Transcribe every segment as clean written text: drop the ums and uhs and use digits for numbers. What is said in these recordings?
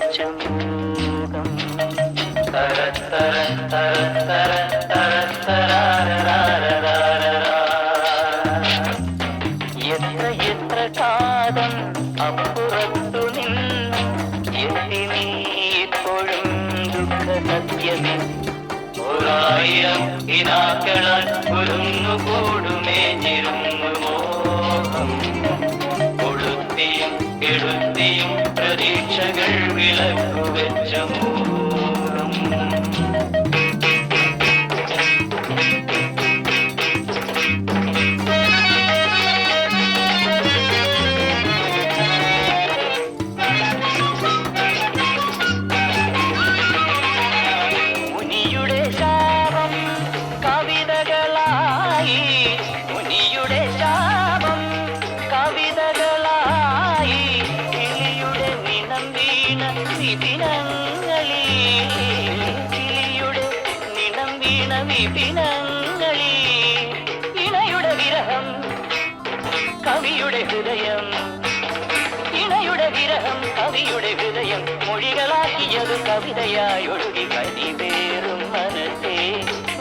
വെച്ച മോഹം തര തര തര തര തര തരാരരാരരാരരാ. എത്ര എത്ര കാതം അപ്പുറത്തു നിന്നും എത്തി നീ ഇപ്പോഴും ദുഃഖ സത്യമേ. ഒരായിരം കിനാക്കളാൽ കുരുന്നുകൂടുമേഞ്ഞിരുന്നു മോഹം. കൊളുത്തിയും കെടുത്തിയും പ്രതീക്ഷകൾ വിളക്കുവെച്ച മോഹം. മുനിയുടെ ശാപം കവിതകളായി, മുനിയുടെ ശാപം കവിതകളായി. കിളിയുടെ നിണം വീണ വിപിനങ്ങളിൽ, കിളിയുടെ നിണം വീണ വിപിനങ്ങളിൽ. ഇണയുടെ വിരഹം കവിയുടെ ഹൃദയം, ഇണയുടെ വിരഹം കവിയുടെ ഹൃദയം. മൊഴികളാക്കിയത് കവിതയായി ഒഴുകി കരിവേറും മനസ്സേ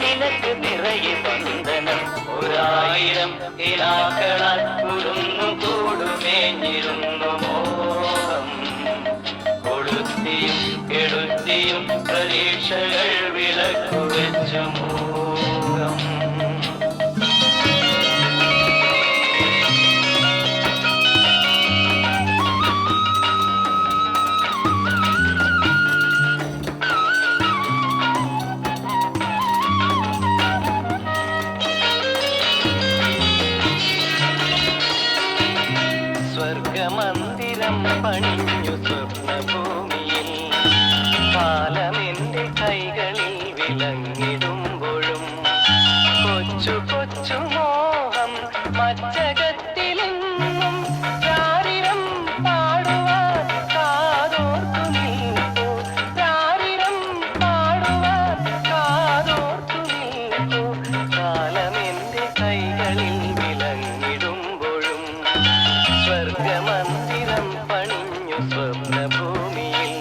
നിനക്ക് നിറയെ വന്ദനം. ഒരായിരം കിനാക്കളാൽ കുരുന്നുകൂടുമേഞ്ഞിരുന്നു മോഹം. കൊളുത്തിയും കെടുത്തിയും പരീക്ഷകൾ വിളക്കുവെച്ച മോഹം. സ്വർഗമന്ദിരം പണിഞ്ഞു സ്വപ്നഭൂമിയിൽ, കാലമെന്റെ കൈകളിൽ വിലങ്ങിടുമ്പോഴും കൊച്ചു കൊച്ചു മോഹം മച്ചകത്തിലെന്നും രാരിരം പാടുവാൻ കാതോർത്തു നിൽക്കൂ, രാരിരം പാടുവാൻ കാതോർത്തു നിൽക്കൂ. കാലമെന്റെ കൈകളിൽ വിലങ്ങിടുമ്പോഴും സ്വർഗമന്ദിരം പണിഞ്ഞു സ്വപ്നഭൂമിയിൽ.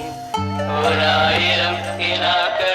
ഒരായിരം കിനാക്കൾ